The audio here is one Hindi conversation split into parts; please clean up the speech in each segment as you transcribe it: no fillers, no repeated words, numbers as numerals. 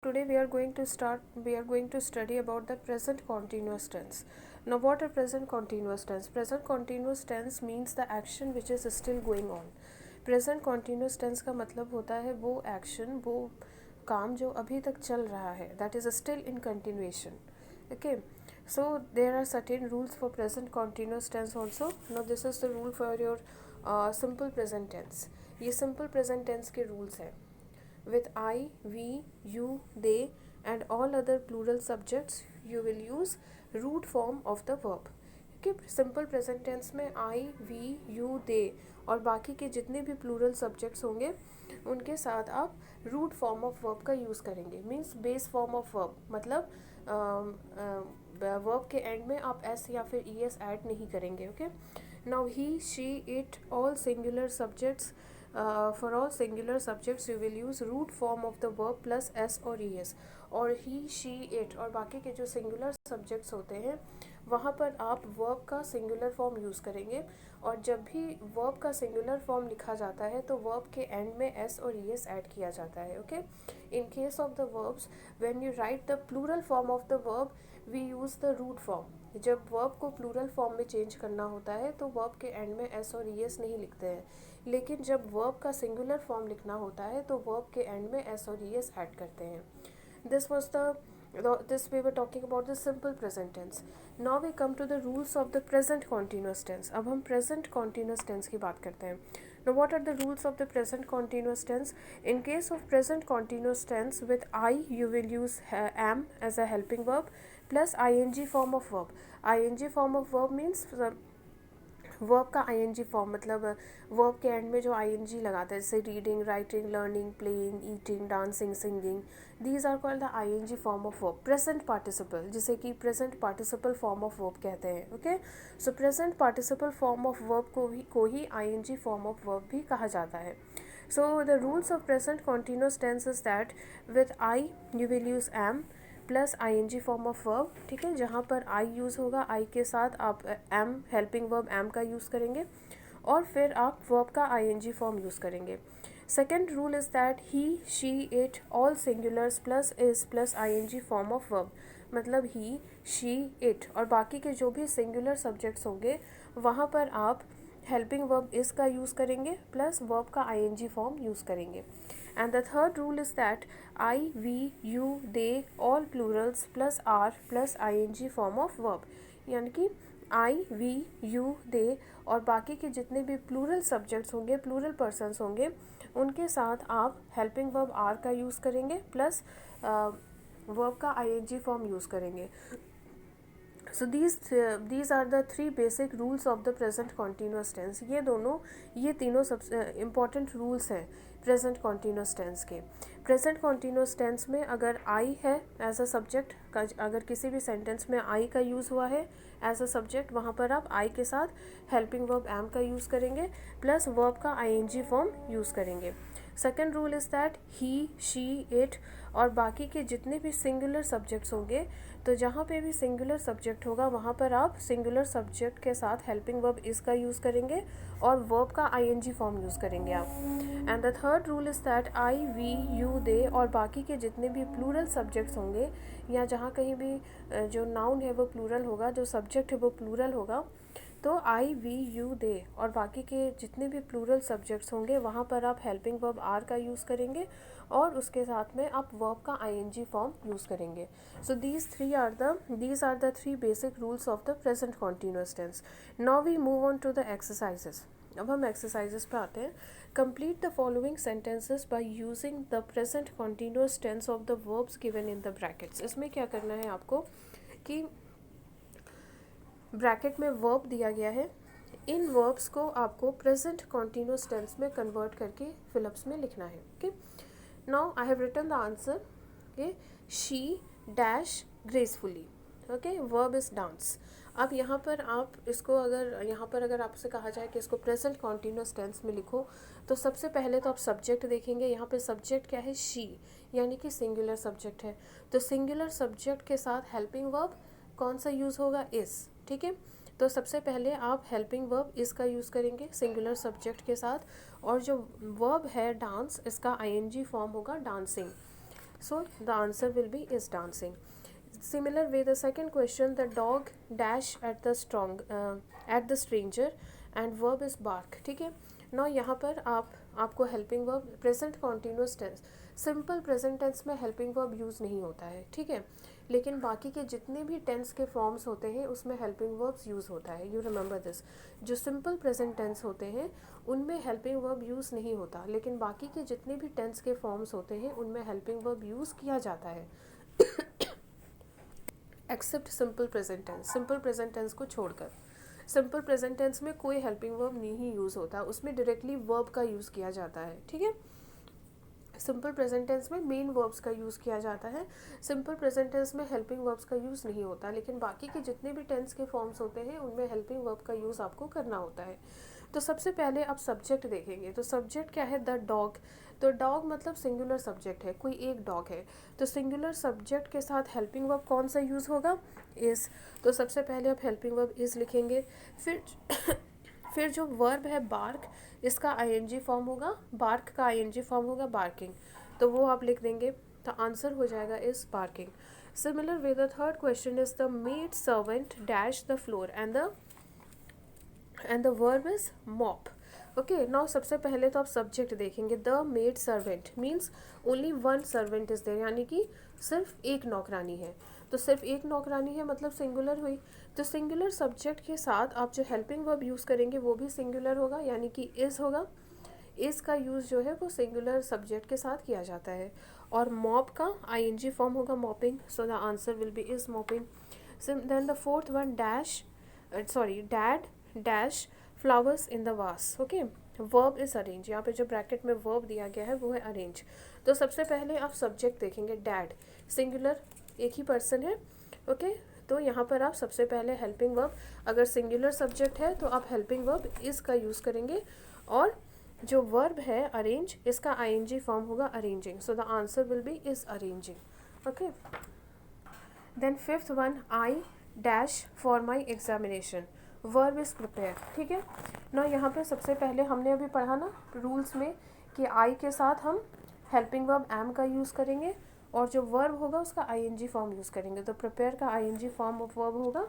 Today we are going to study about the present continuous tense. Now what are present continuous tense? Present continuous tense means the action which is still going on. Present continuous tense का मतलब होता है वो action, वो काम जो अभी तक चल रहा है, that is still in continuation. Okay, so there are certain rules for present continuous tense also. Now this is the rule for your simple present tense. ये simple present tense के rules हैं. With I, we, you, they and all other plural subjects you will use root form of the verb. क्योंकि सिंपल प्रेजेंट टेंस में I, we, you, they और बाकी के जितने भी प्लूरल सब्जेक्ट्स होंगे उनके साथ आप रूट फॉर्म ऑफ वर्ब का यूज़ करेंगे. Means base form of verb, मतलब वर्ब के एंड में आप एस या फिर ई एस ऐड नहीं करेंगे. Okay, now he, she, it, all singular subjects. For all singular subjects you will use root form of the verb plus s और es. और he, she, it और बाकी के जो singular subjects होते हैं वहाँ पर आप verb का singular form यूज़ करेंगे. और जब भी verb का singular form लिखा जाता है तो verb के end में s और es ऐड किया जाता है. Okay, in case of the verbs when you write the plural form of the verb we use the root form. जब वर्ब को प्लूरल फॉर्म में चेंज करना होता है तो वर्ब के एंड में एस और ई एस नहीं लिखते हैं, लेकिन जब वर्ब का सिंगुलर फॉर्म लिखना होता है तो वर्ब के एंड में एस और ई एस ऐड करते हैं. This we were talking about the simple present tense. Now we come to the rules of the present continuous tense. अब हम present continuous tense की बात करते हैं. Now what are the rules of the present continuous tense? In case of present continuous tense with I you will use am as a helping verb plus ing form of verb. ing form of verb means verb का आईएनजी फॉर्म, मतलब वर्ब के एंड में जो आईएनजी लगाता है, जैसे reading, writing, learning, playing, eating, dancing, singing. These are called the ING form of verb. Present participle, जिसे कि present participle form of verb कहते हैं. Okay, so present participle form of verb को ही आईएनजी फॉर्म ऑफ वर्ब भी कहा जाता है. So the rules of present continuous tense is that with I you will use am plus ING form of verb. ठीक है, जहाँ पर आई यूज़ होगा आई के साथ आप एम हेल्पिंग वर्ब एम का यूज़ करेंगे और फिर आप वर्ब का आईएनजी फॉर्म यूज़ करेंगे. Second rule is that he, she, it, all singulars plus is plus ING form of verb. मतलब ही, शी, इट और बाकी के जो भी सिंगुलर सब्जेक्ट्स होंगे वहाँ पर आप हेल्पिंग वर्ब इस का यूज़ करेंगे प्लस वर्ब का आईएनजी फॉर्म यूज़ करेंगे. And the third rule is that I, we, you, they, all plurals plus are plus ing form of verb. यानी कि I, we, you, they और बाकी के जितने भी प्लूरल सब्जेक्ट्स होंगे, प्लूरल पर्सन्स होंगे, उनके साथ आप हेल्पिंग वर्ब आर का यूज़ करेंगे प्लस वर्ब का ing फॉर्म यूज़ करेंगे. So these are the three basic rules of the present continuous tense. ये तीनों सबसे important rules हैं प्रेजेंट कॉन्टीन्यूस टेंस के. प्रेजेंट कॉन्टीन्यूस टेंस में अगर आई है एज अ सब्जेक्ट, अगर किसी भी सेंटेंस में आई का यूज़ हुआ है एज अ सब्जेक्ट, वहाँ पर आप आई के साथ हेल्पिंग वर्ब एम का यूज़ करेंगे प्लस वर्ब का आईएनजी फॉर्म यूज़ करेंगे. Second rule is that he, she, it और बाकी के जितने भी सिंगुलर सब्जेक्ट्स होंगे, तो जहाँ पे भी सिंगुलर सब्जेक्ट होगा वहाँ पर आप सिंगुलर सब्जेक्ट के साथ हेल्पिंग वर्ब इस का यूज़ करेंगे और वर्ब का आईएनजी फॉर्म यूज़ करेंगे आप. And the third rule is that I, we, you, they और बाकी के जितने भी प्लूरल सब्जेक्ट्स होंगे या जहाँ कहीं भी जो नाउन है वो प्लूरल होगा, जो सब्जेक्ट है वो प्लूरल होगा, तो आई, वी, यू, दे और बाकी के जितने भी प्लूरल सब्जेक्ट्स होंगे वहाँ पर आप हेल्पिंग वर्ब आर का यूज़ करेंगे और उसके साथ में आप वर्ब का आईएनजी फॉर्म यूज़ करेंगे. सो these are the three basic rules of the present continuous tense. Now we move on to the exercises. अब हम एक्सरसाइजेस पे आते हैं. Complete the following sentences by using the present continuous tense of the verbs given in the brackets. इसमें क्या करना है आपको कि ब्रैकेट में वर्ब दिया गया है, इन वर्ब्स को आपको प्रेजेंट कॉन्टीन्यूस टेंस में कन्वर्ट करके फिलअप्स में लिखना है. Okay, now I have written the answer. Okay, she dash gracefully. Okay, verb is dance. अब यहाँ पर आप इसको अगर आपसे कहा जाए कि इसको प्रेजेंट कॉन्टीन्यूस टेंस में लिखो तो सबसे पहले तो आप सब्जेक्ट देखेंगे. यहाँ पे सब्जेक्ट क्या है? शी, यानी कि सिंगुलर सब्जेक्ट है. तो सिंगुलर सब्जेक्ट के साथ हेल्पिंग वर्ब कौन सा यूज़ होगा? इस. ठीक है, तो सबसे पहले आप हेल्पिंग वर्ब इसका यूज़ करेंगे सिंगुलर सब्जेक्ट के साथ और जो वर्ब है डांस, इसका आईएनजी फॉर्म होगा dancing. So the answer will be is dancing. Similar way, the second question, the dog dash at the stranger and verb is bark. ठीक है. Now यहाँ पर आपको helping verb present continuous tense, simple present tense में हेल्पिंग वर्ब यूज़ नहीं होता है. ठीक है. लेकिन बाकी के जितने भी टेंस के फॉर्म्स होते हैं उसमें हेल्पिंग वर्ब्स यूज़ होता है. You remember this. जो सिंपल प्रेजेंट टेंस होते हैं उनमें हेल्पिंग वर्ब यूज़ नहीं होता, लेकिन बाकी के जितने भी टेंस के फॉर्म्स होते हैं उनमें हेल्पिंग वर्ब यूज़ किया जाता है, except simple present tense. Simple present tense को छोड़कर सिंपल प्रेजेंट टेंस में कोई हेल्पिंग वर्ब नहीं यूज़ होता, उसमें डायरेक्टली वर्ब का यूज़ किया जाता है. ठीक है. सिंपल प्रेजेंट टेंस में मेन वर्ब्स का यूज़ किया जाता है. सिंपल प्रेजेंट टेंस में हेल्पिंग वर्ब्स का यूज़ नहीं होता, लेकिन बाकी के जितने भी टेंस के फॉर्म्स होते हैं उनमें हेल्पिंग वर्ब का यूज़ आपको करना होता है. तो सबसे पहले आप सब्जेक्ट देखेंगे. तो सब्जेक्ट क्या है? The dog. तो डॉग मतलब सिंगुलर सब्जेक्ट है, कोई एक डॉग है. तो सिंगुलर सब्जेक्ट के साथ हेल्पिंग वर्ब कौन सा यूज़ होगा? इज़. तो सबसे पहले आप हेल्पिंग वर्ब इज़ लिखेंगे. फिर जो वर्ब है बार्क, इसका आईएनजी फॉर्म होगा, बार्क का आईएनजी फॉर्म होगा बार्किंग, तो वो आप लिख देंगे. तो आंसर हो जाएगा is barking. Similar way the third question is the maid servant dash the floor and the verb is mop. Okay. Now सबसे पहले तो आप सब्जेक्ट देखेंगे. The maid servant means only one servant is there, यानी कि सिर्फ एक नौकरानी है. तो सिर्फ एक नौकरानी है मतलब सिंगुलर हुई. तो सिंगुलर सब्जेक्ट के साथ आप जो हेल्पिंग वर्ब यूज़ करेंगे वो भी सिंगुलर होगा, यानी कि इज़ होगा. इज़ का यूज़ जो है वो सिंगुलर सब्जेक्ट के साथ किया जाता है. और मॉप का आईएनजी फॉर्म होगा mopping. So the answer will be is mopping. Then the fourth one dad dash flowers in the vase. Okay. Verb is arrange. यहाँ पे जो ब्रैकेट में वर्ब दिया गया है वो है अरेंज. तो सबसे पहले आप सब्जेक्ट देखेंगे. डैड सिंगुलर, एक ही पर्सन है. ओके. तो यहाँ पर आप सबसे पहले हेल्पिंग वर्ब, अगर सिंगुलर सब्जेक्ट है तो आप हेल्पिंग वर्ब इज़ का यूज़ करेंगे, और जो वर्ब है अरेंज, इसका आईएनजी फॉर्म होगा arranging. So the answer will be is arranging. Okay. Then fifth one, I dash for my examination. Verb is prepare. ठीक है ना. यहाँ पे सबसे पहले हमने अभी पढ़ा ना रूल्स में कि आई के साथ हम हेल्पिंग वर्ब एम का यूज़ करेंगे, और जो वर्ब होगा उसका आईएनजी फॉर्म यूज़ करेंगे. तो प्रिपेयर का आईएनजी फॉर्म ऑफ वर्ब होगा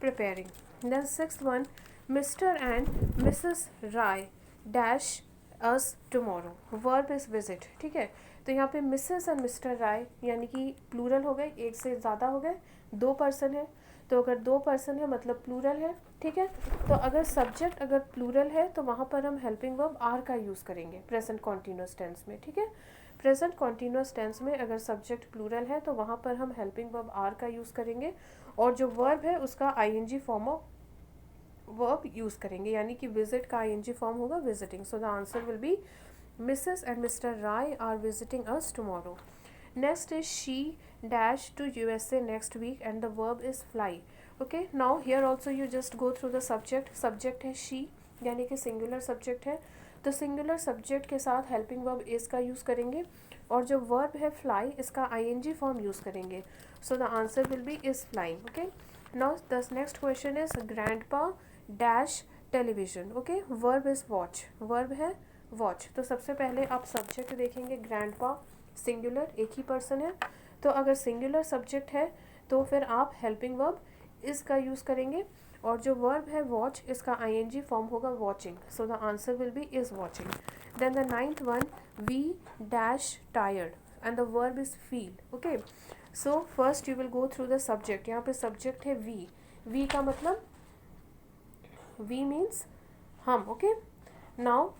preparing. Then sixth one, Mr and Mrs Rai dash us tomorrow. Verb is visit. ठीक है. तो यहाँ पे मिसेस एंड मिस्टर राय यानी कि प्लूरल हो गए, एक से ज़्यादा हो गए, दो पर्सन है. तो अगर दो पर्सन है मतलब प्लूरल है. ठीक है. तो अगर सब्जेक्ट अगर प्लूरल है तो वहाँ पर हम हेल्पिंग वर्ब आर का यूज़ करेंगे प्रेजेंट कॉन्टीन्यूअस टेंस में. ठीक है. प्रेजेंट कॉन्टीन्यूअस टेंस में अगर सब्जेक्ट प्लूरल है तो वहाँ पर हम हेल्पिंग वर्ब आर का यूज़ करेंगे, और जो वर्ब है उसका ING form of verb use करेंगे, यानी कि विजिट का आईएनजी फॉर्म होगा visiting. So the answer will be Mrs. and Mr. Rai are visiting us tomorrow. Next is she dash to USA next week and the verb is fly. Okay. Now here also you just go through the subject. Subject है she यानी कि singular subject है. तो singular subject के साथ helping verb is का यूज़ करेंगे, और जो verb है fly इसका ing form यूज़ करेंगे. So the answer will be is flying. Okay. Now the next question is grandpa dash television. Okay. Verb is watch. Verb है वॉच. तो सबसे पहले आप सब्जेक्ट देखेंगे. ग्रैंडपा सिंगुलर, एक ही पर्सन है. तो अगर सिंगुलर सब्जेक्ट है तो फिर आप हेल्पिंग वर्ब इज़ का यूज़ करेंगे, और जो वर्ब है वॉच इसका आईएनजी फॉर्म होगा watching. So the answer will be is watching. Then the ninth one, we dash tired and the verb is feel. Okay. So first you will go through the subject. यहाँ पे सब्जेक्ट है वी. वी का मतलब वी मीन्स हम. ओके. नाउ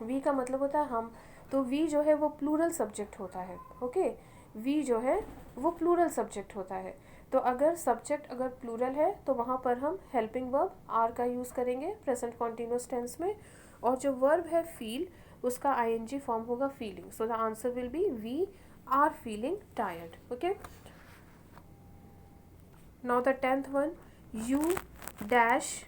वी का मतलब होता है हम. तो वी जो है वो प्लूरल सब्जेक्ट होता है. ओके. वी जो है वो प्लूरल सब्जेक्ट होता है. तो अगर सब्जेक्ट अगर प्लूरल है तो वहाँ पर हम हेल्पिंग वर्ब आर का यूज़ करेंगे प्रेजेंट कॉन्टीन्यूअस टेंस में, और जो वर्ब है फील उसका आईएनजी फॉर्म होगा feeling. So the answer will be we are feeling tired. Okay. Now the 10th one, you dash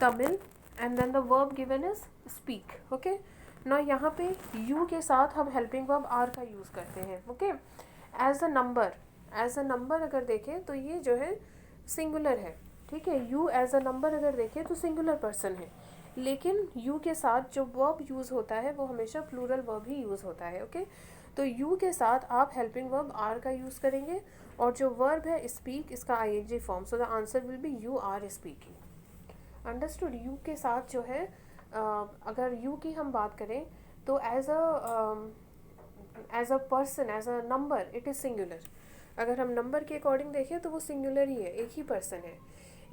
Tamil and then the verb given is speak. Okay. ना यहाँ पे यू के साथ हम हेल्पिंग वर्ब आर का यूज़ करते हैं. ओके. एज अ नंबर अगर देखें तो ये जो है सिंगुलर है. ठीक है. यू एज अ नंबर अगर देखें तो सिंगुलर पर्सन है, लेकिन यू के साथ जो वर्ब यूज़ होता है वो हमेशा प्लूरल वर्ब ही यूज़ होता है. ओके. तो यू के साथ आप हेल्पिंग वर्ब आर का यूज़ करेंगे और जो वर्ब है स्पीक इसका ING form, so the answer will be you are speaking. Understood. You के साथ जो है अगर यू की हम बात करें तो as a person, as a number, it is singular. अगर हम नंबर के अकॉर्डिंग देखें तो वो सिंगुलर ही है, एक ही पर्सन है।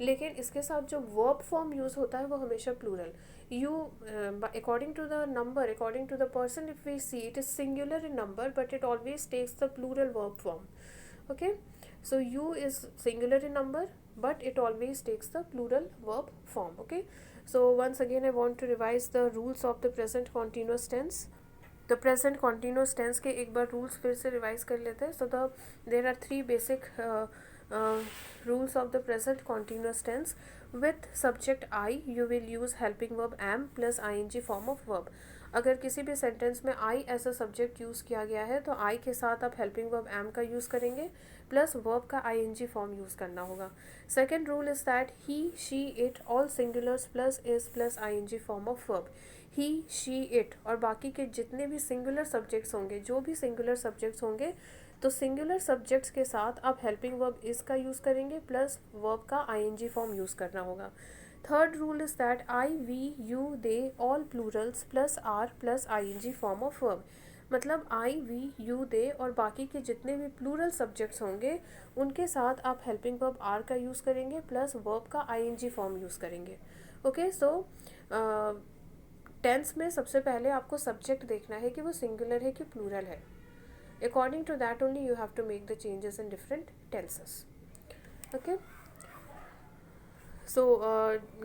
लेकिन इसके साथ जो वर्ब फॉर्म यूज़ होता है वो हमेशा plural. You according to the number, according to the person, if we see it is singular in number but it always takes the plural verb form. Okay, so you is singular in number but it always takes the plural verb form. Okay, so once again I want to revise the rules of the present continuous tense. The present continuous tense के एक बार rules फिर से revise कर लेते हैं. So there are three basic rules of the present continuous tense. With subject I you will use helping verb am plus ing form of verb. अगर किसी भी सेंटेंस में I as a subject use किया गया है तो आई के साथ आप हेल्पिंग वर्ब एम का यूज़ करेंगे प्लस वर्ब का आईएनजी फॉर्म यूज़ करना होगा. Second rule is that he she it all singulars plus is plus ING form of verb. He she it और बाकी के जितने भी सिंगुलर सब्जेक्ट्स होंगे, जो भी सिंगुलर सब्जेक्ट्स होंगे, तो सिंगुलर सब्जेक्ट्स के साथ आप हेल्पिंग वर्ब इज का यूज़ करेंगे प्लस वर्ब का आईएनजी फॉर्म यूज़ करना होगा. Third rule is that I we you they all plurals plus are plus ING form of verb. मतलब आई वी यू दे और बाकी के जितने भी प्लूरल सब्जेक्ट्स होंगे उनके साथ आप हेल्पिंग वर्ब आर का यूज़ करेंगे प्लस वर्ब का आईएनजी फॉर्म यूज़ करेंगे. ओके, सो टेंस में सबसे पहले आपको सब्जेक्ट देखना है कि वो सिंगुलर है कि प्लूरल है. According to that only you have to make the changes in different tenses. Okay, so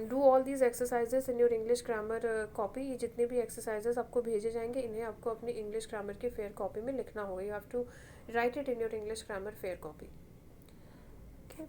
do all these exercises in your English grammar copy. ये जितने भी एक्सरसाइजेस आपको भेजे जाएंगे इन्हें आपको अपनी इंग्लिश ग्रामर के फेयर कॉपी में लिखना होगा. You have to write it in your English grammar fair copy. Okay.